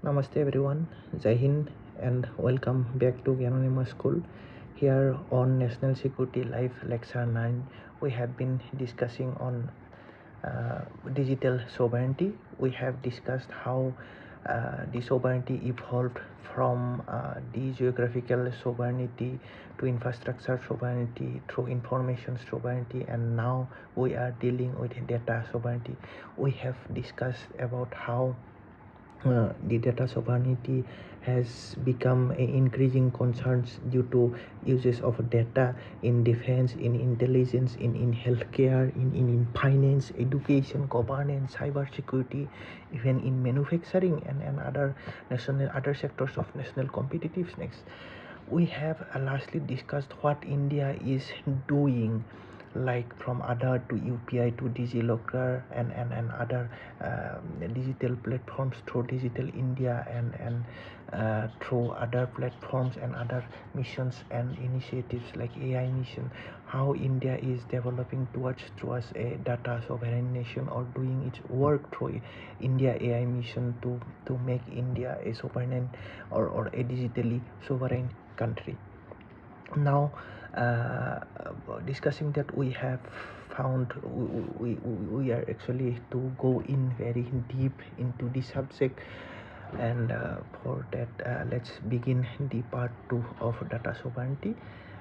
Namaste everyone, Jai Hind and welcome back to Gyanonymous School. Here on National Security Live Lecture 9, we have been discussing on digital sovereignty. We have discussed how the sovereignty evolved from the geographical sovereignty to infrastructure sovereignty through information sovereignty, and now we are dealing with data sovereignty. We have discussed about how the data sovereignty has become an increasing concern due to uses of data in defense, in intelligence, in healthcare, in finance, education, governance, cyber security, even in manufacturing and other sectors of national competitiveness. We have lastly discussed what India is doing, like from Aadhaar to UPI to DigiLocker and other digital platforms through Digital India and through other platforms and other missions and initiatives like AI mission, how India is developing towards a data sovereign nation or doing its work through India AI mission to make India a sovereign or a digitally sovereign country. Now discussing that, we have found we are actually to go in very deep into the subject, and for that let's begin the part 2 of data sovereignty.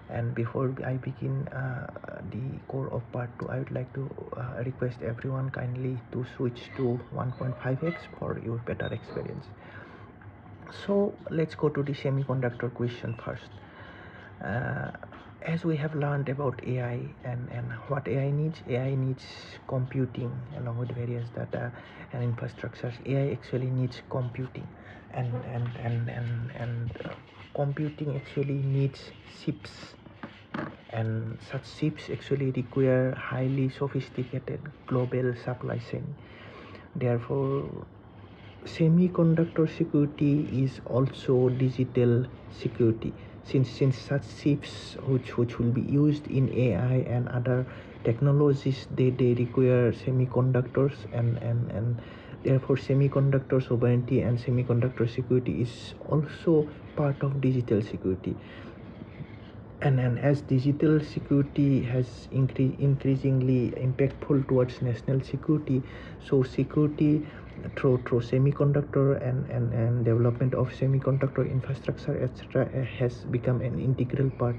And before I begin the core of part 2, I would like to request everyone kindly to switch to 1.5x for your better experience. So let's go to the semiconductor question first. As we have learned about AI and what AI needs computing along with various data and infrastructures. AI actually needs computing, and computing actually needs chips, and such chips actually require highly sophisticated global supply chain. Therefore, semiconductor security is also digital security, since such chips which will be used in AI and other technologies, they require semiconductors, and therefore semiconductor sovereignty and semiconductor security is also part of digital security. And as digital security has increasingly impactful towards national security, so security through semiconductor and development of semiconductor infrastructure, etc., has become an integral part.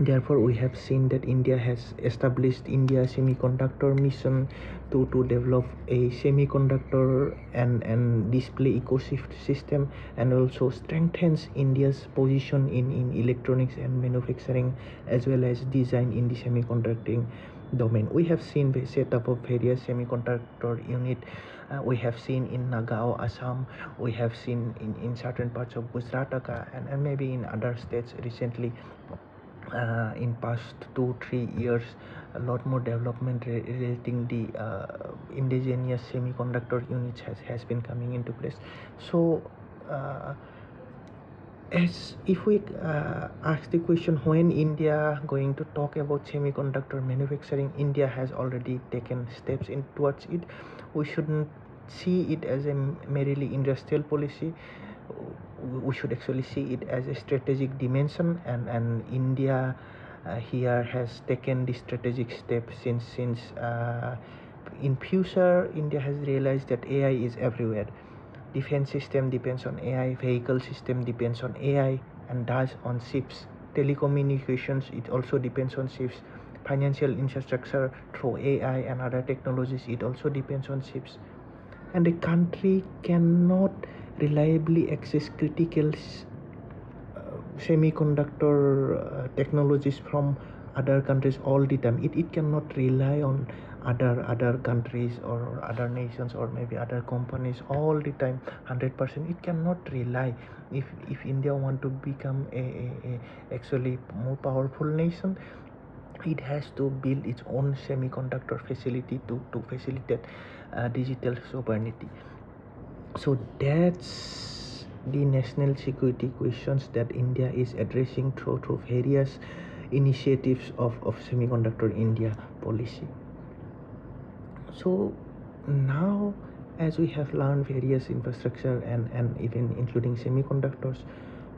Therefore, we have seen that India has established India Semiconductor Mission to develop a semiconductor and display ecosystem, and also strengthens India's position in electronics and manufacturing, as well as design in the semiconductor domain. We have seen the setup of various semiconductor unit. We have seen in Nagaon, Assam. We have seen in certain parts of Gujarat, and maybe in other states recently. In past 2-3 years, a lot more development relating the indigenous semiconductor units has been coming into place. So as if we ask the question, when India going to talk about semiconductor manufacturing, India has already taken steps in towards it. We shouldn't see it as a merely industrial policy. We should actually see it as a strategic dimension, and India here has taken the strategic step since in future India has realized that AI is everywhere. Defense system depends on AI, vehicle system depends on AI, and thus on chips. Telecommunications, it also depends on chips. Financial infrastructure through AI and other technologies, it also depends on chips. And a country cannot reliably access critical semiconductor technologies from other countries all the time. It cannot rely on other countries or other nations or maybe other companies all the time 100%. It cannot rely. If India want to become a actually more powerful nation, it has to build its own semiconductor facility to facilitate digital sovereignty. So that's the national security questions that India is addressing through various initiatives of Semiconductor India policy. So now As we have learned various infrastructure and even including semiconductors,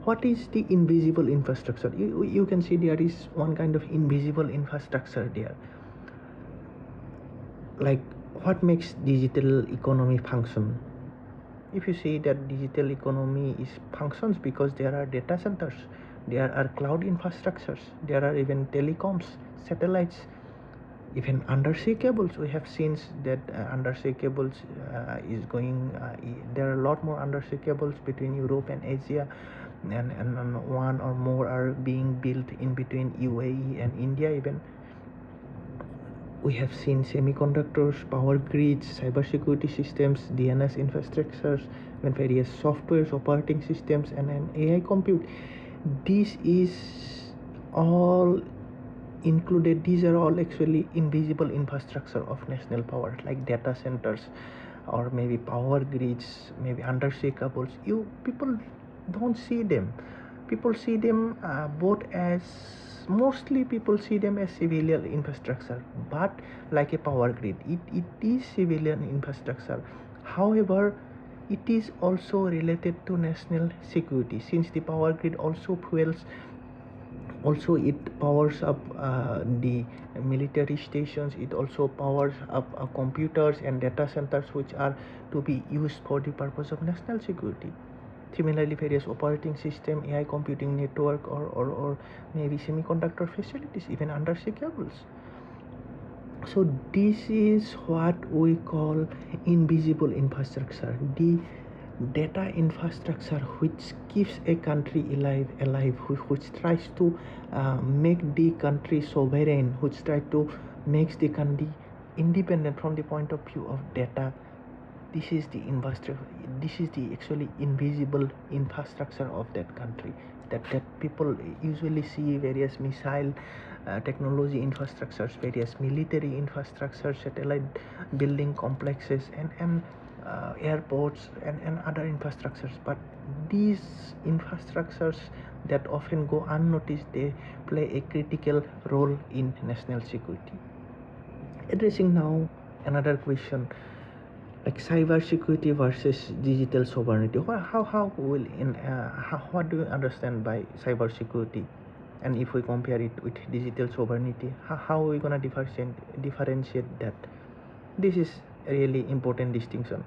what is the invisible infrastructure? You can see there is one kind of invisible infrastructure there. Like, what makes digital economy function? If you see that digital economy is functions because there are data centers, there are cloud infrastructures, there are even telecoms, satellites, even undersea cables. We have seen that undersea cables is going there are a lot more undersea cables between Europe and Asia, and one or more are being built in between UAE and India. Even we have seen semiconductors, power grids, cybersecurity systems, DNS infrastructures, and various softwares, operating systems, and AI compute. This is all included. These are all actually invisible infrastructure of national power, like data centers, or maybe power grids, maybe undersea cables. You people don't see them. People see them both as, mostly people see them as civilian infrastructure, but like a power grid, it is civilian infrastructure. However, it is also related to national security, since the power grid also fuels, also it powers up the military stations. It also powers up computers and data centers, which are to be used for the purpose of national security. Similarly, various operating system, AI computing network, or maybe semiconductor facilities, even undersea cables. So this is what we call invisible infrastructure, the data infrastructure which keeps a country alive, which tries to make the country sovereign, which tries to make the country independent from the point of view of data. This is the this is the actually invisible infrastructure of that country, that people usually see various missile technology infrastructures, various military infrastructures, satellite building complexes, and airports, and other infrastructures. But these infrastructures that often go unnoticed, they play a critical role in national security. Addressing now another question, like cyber security versus digital sovereignty. How will what do you understand by cyber security? And if we compare it with digital sovereignty, how are we gonna differentiate that? This is a really important distinction.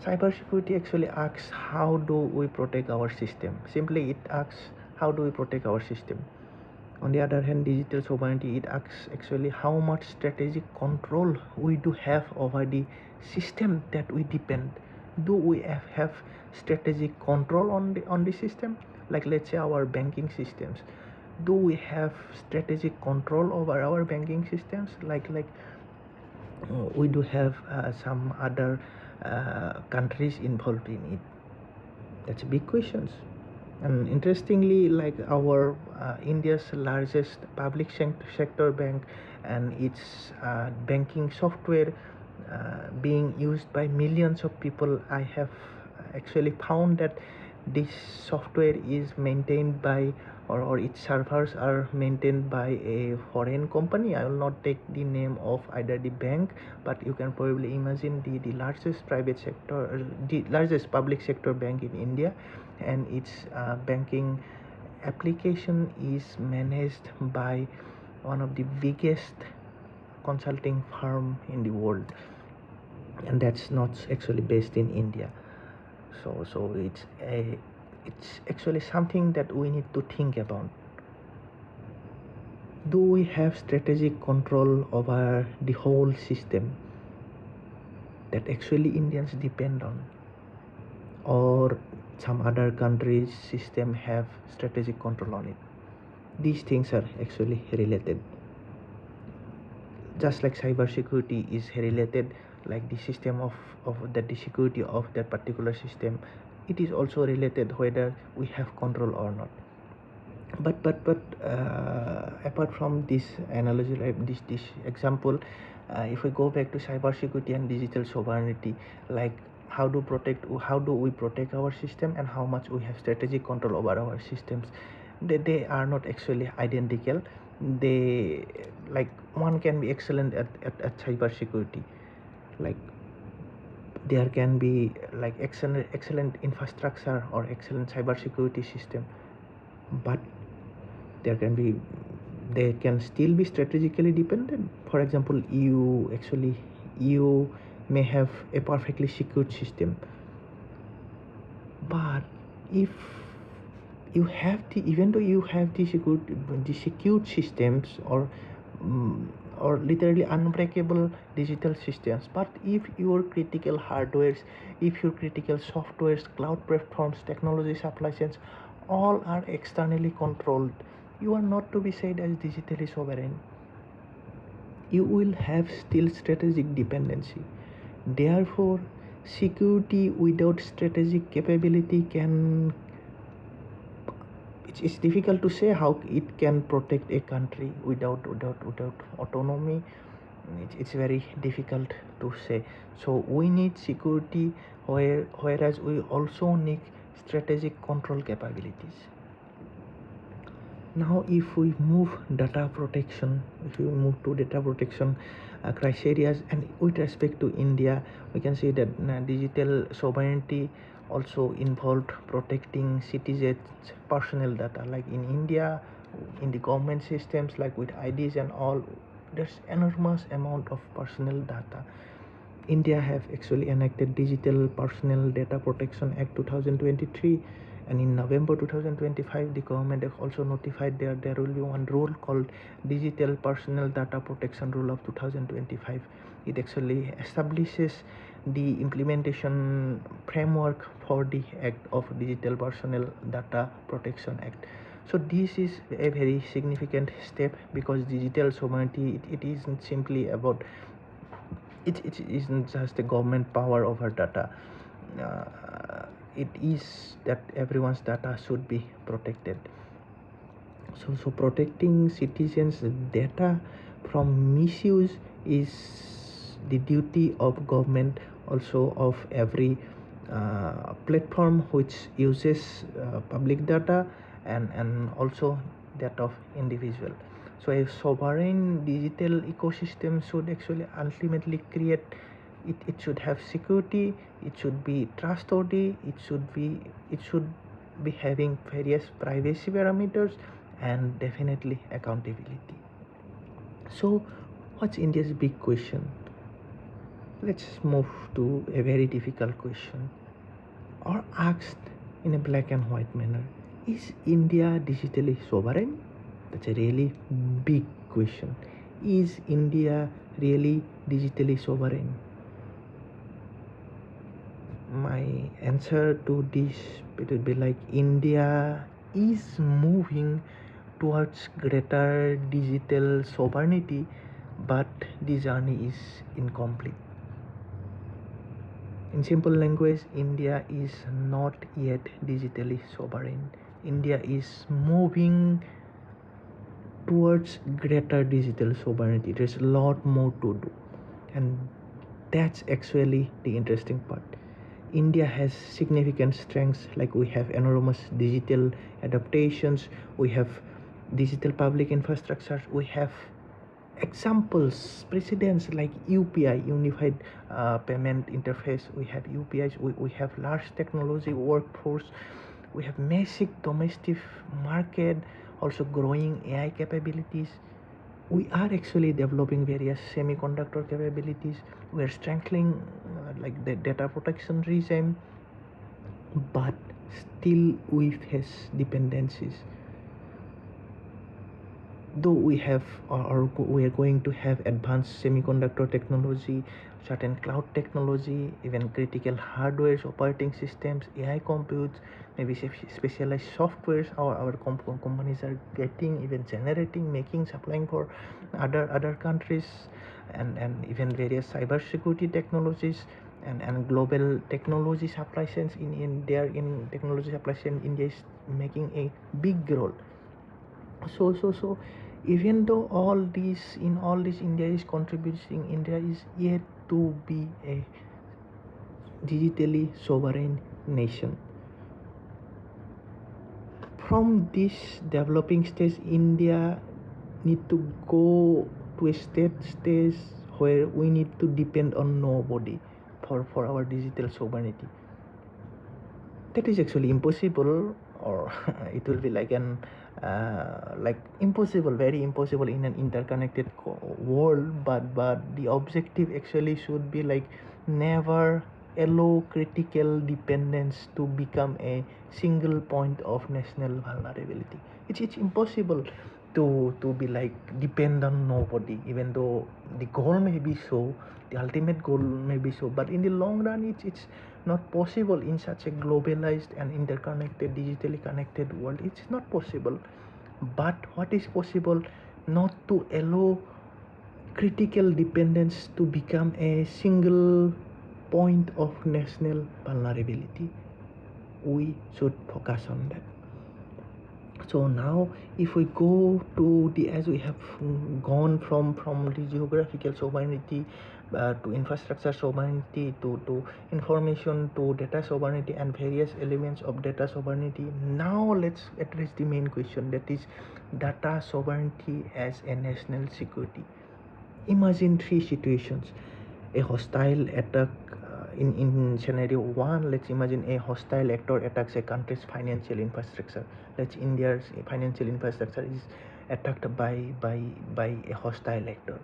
Cybersecurity actually asks, how do we protect our system? Simply, it asks, how do we protect our system? On the other hand, digital sovereignty, it asks actually how much strategic control we do have over the system that we depend. Do we have strategic control on the system? Like, let's say our banking systems. Do we have strategic control over our banking systems? Like we do have some other countries involved in it. That's a big questions. And interestingly, like our India's largest public sector bank and its banking software being used by millions of people, I have actually found that this software is maintained by, or its servers are maintained by a foreign company. I will not take the name of either the bank, but you can probably imagine the largest private sector, the largest public sector bank in India, and its banking application is managed by one of the biggest consulting firm in the world, and that's not actually based in India. So it's actually something that we need to think about. Do we have strategic control over the whole system that actually Indians depend on, or some other countries' system have strategic control on it? These things are actually related. Just like cybersecurity is related, like the system of the security of that particular system, it is also related whether we have control or not. But apart from this analogy, like this example, if we go back to cybersecurity and digital sovereignty, like how do we protect our system, and how much we have strategic control over our systems, they are not actually identical. They, like, one can be excellent at cybersecurity, like there can be like excellent infrastructure or excellent cybersecurity system, but there can be they can still be strategically dependent. For example, EU may have a perfectly secured system, but if you have even though you have the secured systems mm, or literally unbreakable digital systems, but if your critical hardwares, if your critical softwares, cloud platforms, technology supply chains, all are externally controlled, you are not to be said as digitally sovereign. You will have still strategic dependency. Therefore, security without strategic capability can it's difficult to say how it can protect a country without autonomy. It's very difficult to say. So we need security, whereas we also need strategic control capabilities. Now if we move data protection, if we move to data protection criteria, and with respect to India, we can see that digital sovereignty also involved protecting citizens personal data. Like in India, in the government systems, like with IDs and all, there's enormous amount of personal data. India have actually enacted Digital Personal Data Protection Act 2023, and in November 2025 the government have also notified there will be one rule called Digital Personal Data Protection Rule of 2025. It actually establishes the implementation framework for the Act of Digital Personal Data Protection Act. So this is a very significant step, because digital sovereignty, it isn't simply about it isn't just the government power over data. It is that everyone's data should be protected. So protecting citizens' data from misuse is the duty of government, also of every platform which uses public data, and also that of individual. So a sovereign digital ecosystem should actually ultimately create it should have security, it should be trustworthy, it should be having various privacy parameters, and definitely accountability. So what's India's big question? Let's move to a very difficult question, or asked in a black and white manner: is India digitally sovereign? That's a really big question. Is India really digitally sovereign? My answer to this will be like, India is moving towards greater digital sovereignty, but the journey is incomplete. In simple language, India is not yet digitally sovereign. India is moving towards greater digital sovereignty. There's a lot more to do, and that's actually the interesting part. India has significant strengths, like we have enormous digital adaptations, we have digital public infrastructure, we have examples, precedents like UPI, Unified Payment Interface, we have UPIs, we have large technology workforce, we have massive domestic market, also growing AI capabilities. We are actually developing various semiconductor capabilities. We are strengthening like the data protection regime, but still we face dependencies. Though we have or we are going to have advanced semiconductor technology, certain cloud technology, even critical hardware, operating systems, AI computes, maybe specialized softwares our companies are getting, even generating, making, supplying for other countries, and even various cyber security technologies, and global technology supply chains in technology supply chain. India is making a big role. So even though all this India is contributing, India is yet to be a digitally sovereign nation. From this developing stage, India need to go to a stage where we need to depend on nobody, for our digital sovereignty. That is actually impossible, or it will be like an like impossible, very impossible in an interconnected world. But the objective actually should be like never allow critical dependence to become a single point of national vulnerability. It's impossible to be like depend on nobody, even though the goal may be so, the ultimate goal may be so, but in the long run it's not possible in such a globalized and interconnected, digitally connected world. It's not possible. But what is possible, not to allow critical dependence to become a single point of national vulnerability. We should focus on that. So now if we go to the, as we have gone from the geographical sovereignty to infrastructure sovereignty to information to data sovereignty and various elements of data sovereignty, now let's address the main question, that is data sovereignty as a national security. Imagine three situations. A hostile attack, in scenario 1, let's imagine a hostile actor attacks a country's financial infrastructure. Let's India's financial infrastructure is attacked by a hostile actor.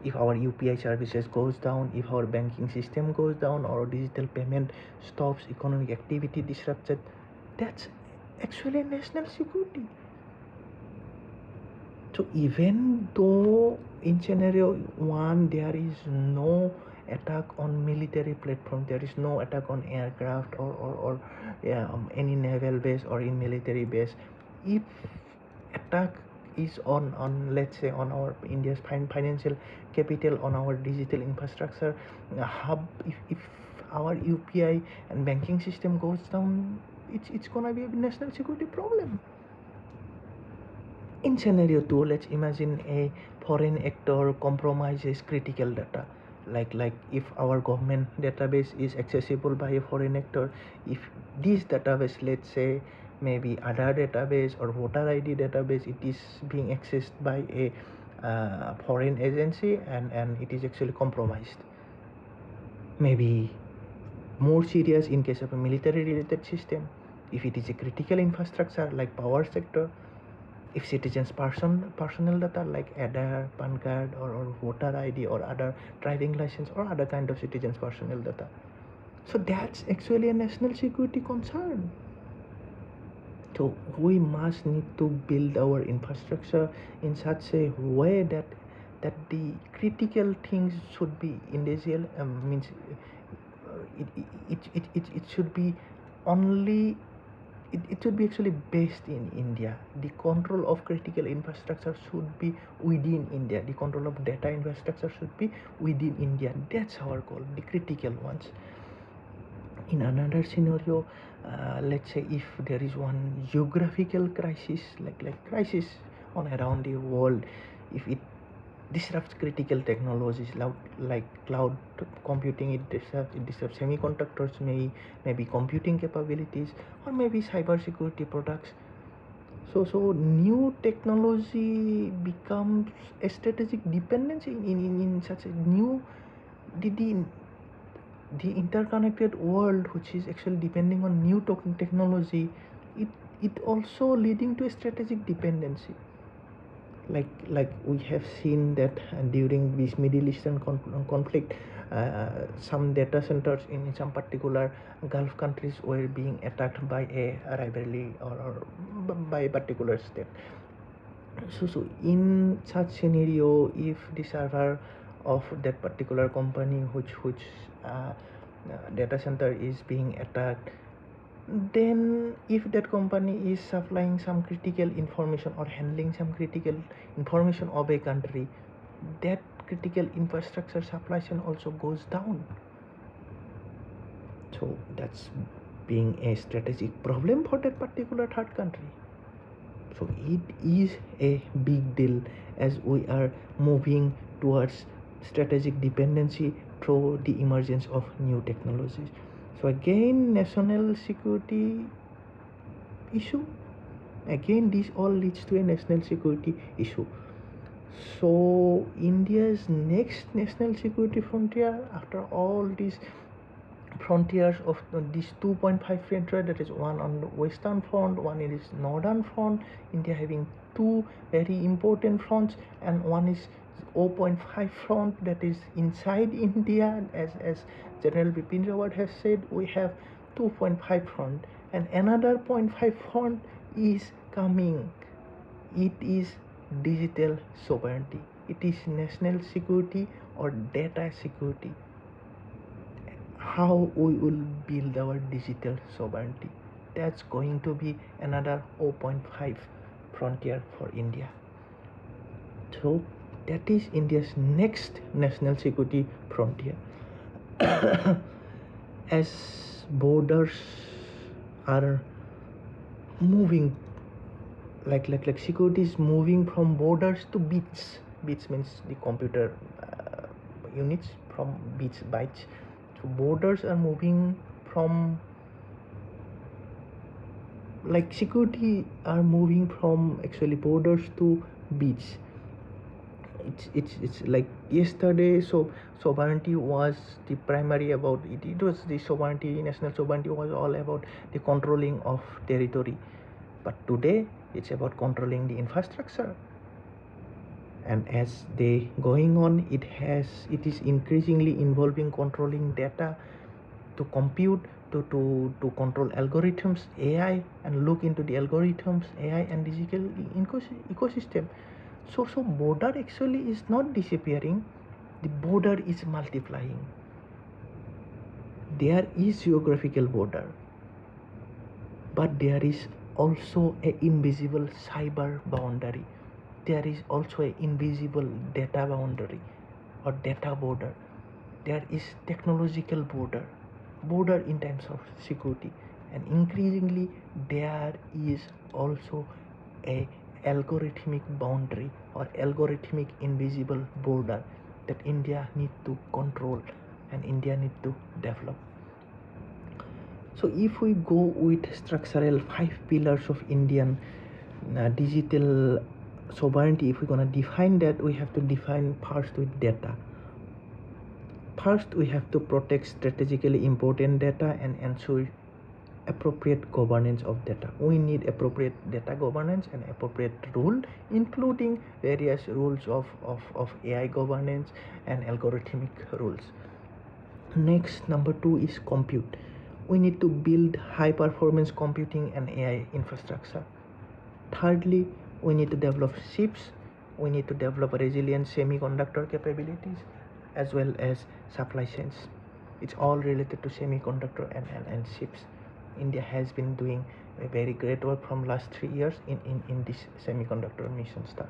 If our UPI services goes down, if our banking system goes down, or digital payment stops, economic activity disrupted, that's actually national security. So even though in scenario 1 there is no attack on military platform, there is no attack on aircraft or any naval base or in military base, if attack is on let's say on our India's financial capital, on our digital infrastructure hub, if our UPI and banking system goes down, it's gonna be a national security problem. In scenario 2, let's imagine a foreign actor compromises critical data. Like if our government database is accessible by a foreign actor, if this database, let's say maybe Aadhaar database or voter ID database, it is being accessed by a foreign agency and it is actually compromised. Maybe more serious in case of a military related system, if it is a critical infrastructure like power sector, if citizens' personal data like Aadhaar, PAN card or voter ID or other driving license or other kind of citizens' personal data. So that's actually a national security concern. So we must need to build our infrastructure in such a way that the critical things should be individual, means it should be only it should be actually based in India. The control of critical infrastructure should be within India. The control of data infrastructure should be within India. That's our goal, the critical ones. In another scenario, let's say if there is one geographical crisis, like crisis on around the world, if it disrupts critical technologies like cloud computing, it disrupts semiconductors, maybe computing capabilities, or maybe cyber security products. So new technology becomes a strategic dependency in such a new the interconnected world, which is actually depending on new technology. It also leading to a strategic dependency. Like we have seen that during this Middle Eastern conflict, some data centers in some particular Gulf countries were being attacked by a rivalry or by a particular state. So in such scenario, if the server of that particular company which data center is being attacked, then if that company is supplying some critical information or handling some critical information of a country, that critical infrastructure supply chain also goes down. So that's being a strategic problem for that particular third country. So it is a big deal as we are moving towards strategic dependency through the emergence of new technologies. So again, national security issue. Again, this all leads to a national security issue. So India's next national security frontier, after all these frontiers of these 2.5 frontier, that is one on the western front, one is northern front, India having two very important fronts, and one is 0.5 front that is inside India. As General Bipin Rawat has said, we have 2.5 front, and another 0.5 front is coming. It is digital sovereignty. It is national security or data security. How we will build our digital sovereignty, that's going to be another 0.5 frontier for India. So that is India's next national security frontier. As borders are moving, like security is moving from borders to bits. Bits means the computer units, from bytes. So borders are moving from, like security are moving from actually borders to bits. It's like yesterday, so sovereignty was the primary about it. It was the sovereignty, national sovereignty was all about the controlling of territory. But today it's about controlling the infrastructure. And as they going on, it is increasingly involving controlling data, to compute, to control algorithms, AI, and look into the algorithms, AI and digital ecosystem. So border actually is not disappearing, the border is multiplying. There is geographical border, but there is also an invisible cyber boundary. There is also an invisible data boundary or data border. There is technological border in terms of security, and increasingly there is also a algorithmic boundary or algorithmic invisible border that India need to control and India need to develop. So if we go with structural 5 pillars of Indian digital sovereignty, if we're going to define that, we have to define first with data. First, we have to protect strategically important data and ensure appropriate governance of data. We need appropriate data governance and appropriate rule, including various rules of AI governance and algorithmic rules. Next, number 2 is compute. We need to build high performance computing and AI infrastructure. Thirdly, we need to develop chips. We need to develop resilient semiconductor capabilities as well as supply chains. It's all related to semiconductor and chips. India has been doing a very great work from last 3 years in this semiconductor mission stuff.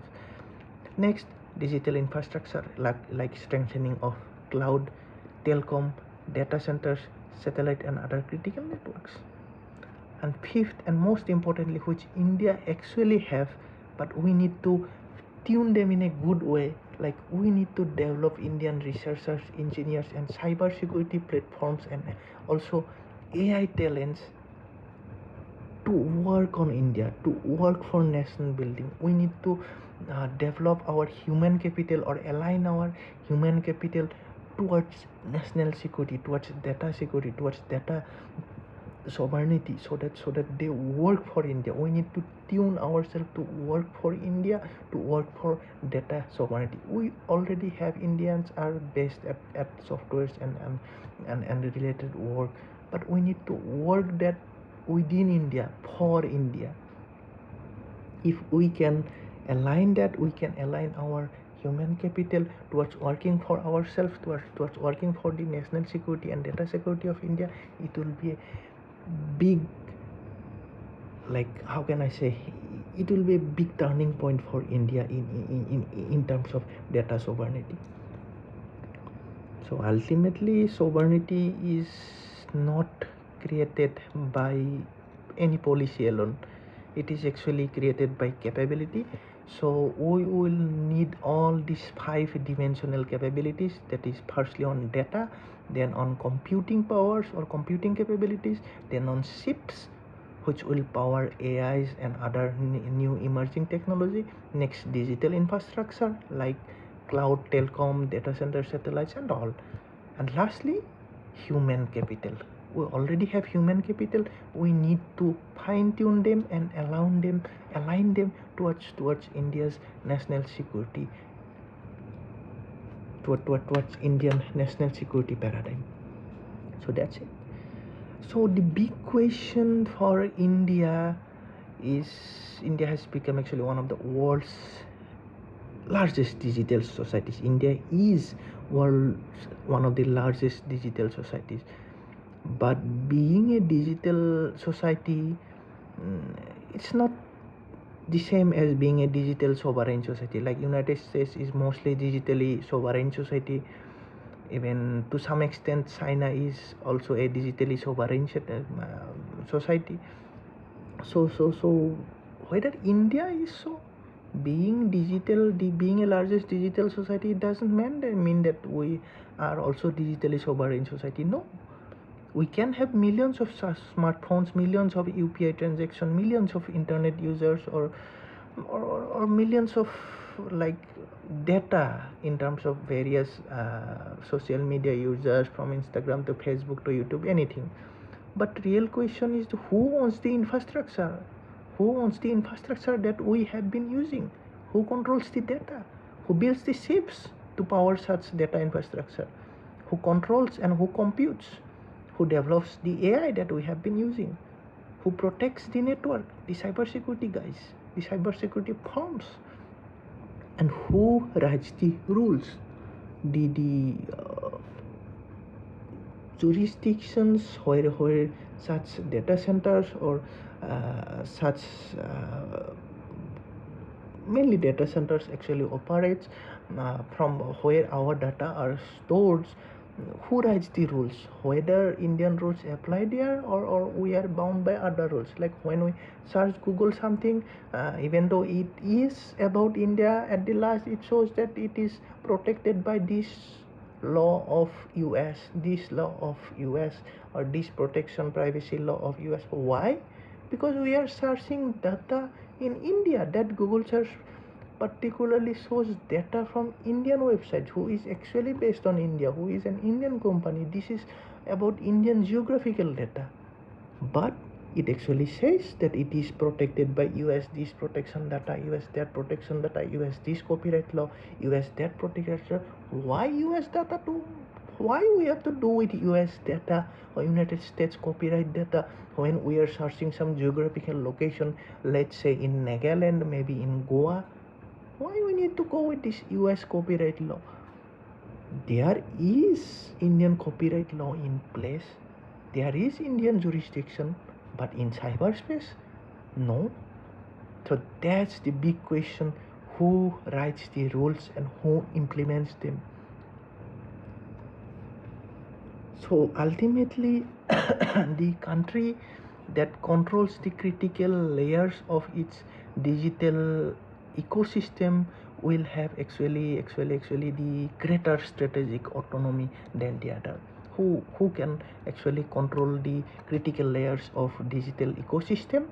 Next, digital infrastructure, like strengthening of cloud, telecom, data centers, satellite and other critical networks. And fifth and most importantly, which India actually have, but we need to tune them in a good way, like we need to develop Indian researchers, engineers and cyber security platforms and also AI talents to work on India, to work for nation building. We need to develop our human capital or align our human capital towards national security, towards data security, towards data sovereignty, so that they work for India. We need to tune ourselves to work for India, to work for data sovereignty. We already have Indians are based at softwares and related work, but we need to work that within India, for India. If we can align that, we can align our human capital towards working for ourselves, towards working for the national security and data security of India. It will be a big, like how can I say, it will be a big turning point for India in terms of data sovereignty. So ultimately, sovereignty is not created by any policy alone. It is actually created by capability. So we will need all these 5 dimensional capabilities, that is firstly on data, then on computing powers or computing capabilities, then on chips, which will power AIs and other new emerging technology. Next, digital infrastructure like cloud, telecom, data center, satellites, and all. And lastly, human capital. We already have human capital. We need to fine-tune them and align them towards India's national security, towards Indian national security paradigm. So that's it. So the big question for India is, India has become actually one of the world's largest digital societies. India is one of the largest digital societies. But being a digital society, it's not the same as being a digital sovereign society. Like United States is mostly digitally sovereign society. Even to some extent, China is also a digitally sovereign society. So whether India is so being digital, being a largest digital society, it doesn't mean that we are also digitally sovereign society. No, we can have millions of smartphones, millions of UPI transactions, millions of internet users, or millions of like data in terms of various social media users, from Instagram to Facebook to YouTube, anything. But real question is, who owns the infrastructure? Who owns the infrastructure that we have been using? Who controls the data? Who builds the chips to power such data infrastructure? Who controls and who computes? Who develops the AI that we have been using? Who protects the network? The cybersecurity guys, the cybersecurity firms. And who writes the rules? The jurisdictions where such data centers or such mainly data centers actually operates, from where our data are stored. Who writes the rules? Whether Indian rules apply there, or we are bound by other rules. Like when we search Google something, even though it is about India, at the last it shows that it is protected by this law of US, this law of US, or this protection privacy law of US. Why? Because we are searching data in India. That Google search particularly shows data from Indian website, who is actually based on India, who is an Indian company. This is about Indian geographical data. But it actually says that it is protected by US this protection data, US that protection data, US this copyright law, US that protection. Why US data to? Why we have to do with US data or United States copyright data when we are searching some geographical location, let's say in Nagaland, maybe in Goa? Why we need to go with this US copyright law? There is Indian copyright law in place. There is Indian jurisdiction, but in cyberspace, no. So that's the big question: who writes the rules and who implements them? So ultimately, the country that controls the critical layers of its digital ecosystem will have actually the greater strategic autonomy than the other. Who can actually control the critical layers of digital ecosystem?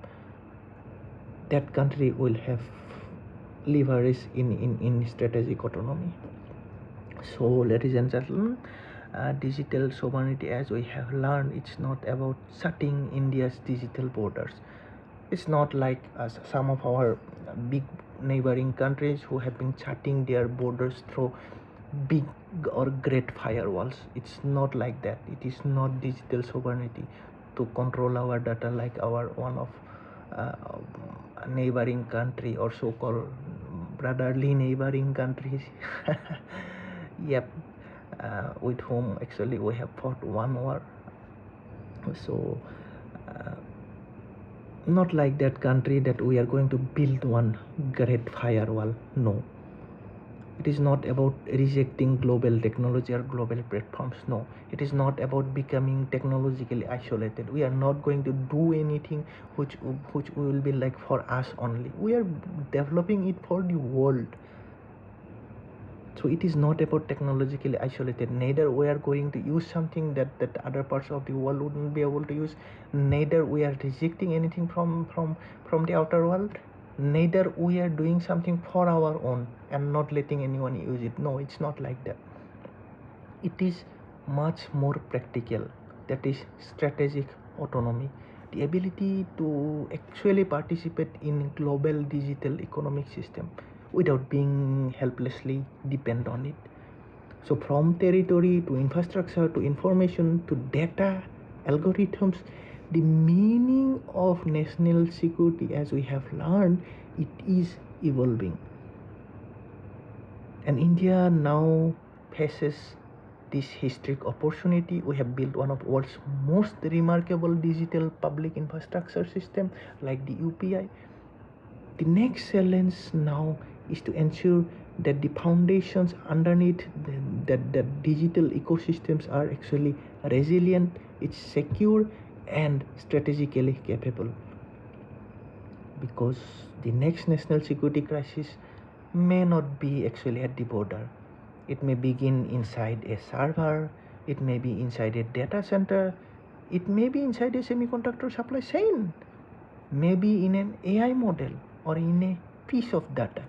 That country will have leverage in strategic autonomy. So ladies and gentlemen, digital sovereignty, as we have learned, it's not about shutting India's digital borders. It's not like some of our big neighboring countries who have been shutting their borders through big or great firewalls. It's not like that. It is not digital sovereignty to control our data like our one of neighboring country, or so-called brotherly neighboring countries. Yep, with whom actually we have fought one war. So not like that country that we are going to build one great firewall. No, it is not about rejecting global technology or global platforms. No, it is not about becoming technologically isolated. We are not going to do anything which will be like for us only. We are developing it for the world. So it is not about technologically isolated. Neither we are going to use something that other parts of the world wouldn't be able to use. Neither we are rejecting anything from the outer world. Neither we are doing something for our own and not letting anyone use it. No, it's not like that. It is much more practical. That is strategic autonomy, the ability to actually participate in global digital economic system without being helplessly dependent on it. So from territory to infrastructure to information to data, algorithms, the meaning of national security as we have learned, it is evolving. And India now faces this historic opportunity. We have built one of the world's most remarkable digital public infrastructure system like the UPI. The next challenge now is to ensure that the foundations underneath that digital ecosystems are actually resilient, it's secure and strategically capable. Because the next national security crisis may not be actually at the border. It may begin inside a server, it may be inside a data center, it may be inside a semiconductor supply chain, maybe in an AI model or in a piece of data.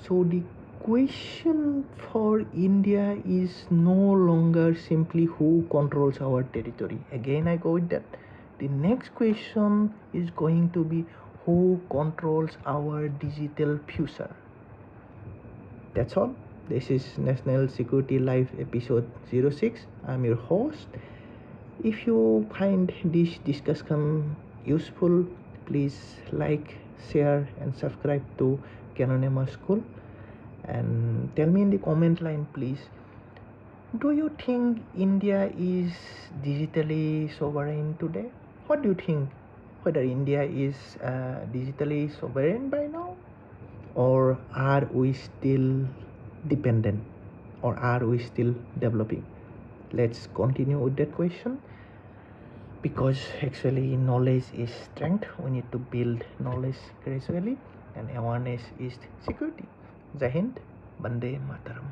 So the question for India is no longer simply who controls our territory. Again, I go with that. The next question is going to be who controls our digital future. That's all. This is National Security Live episode 06. I'm your host. If you find this discussion useful, please like, share and subscribe to Gyanonymous School. And tell me in the comment line, please, do you think India is digitally sovereign today? What do you think? Whether India is digitally sovereign by now? Or are we still dependent? Or are we still developing? Let's continue with that question. Because actually knowledge is strength. We need to build knowledge gradually, and awareness is security. Jai Hind, Bande Mataram.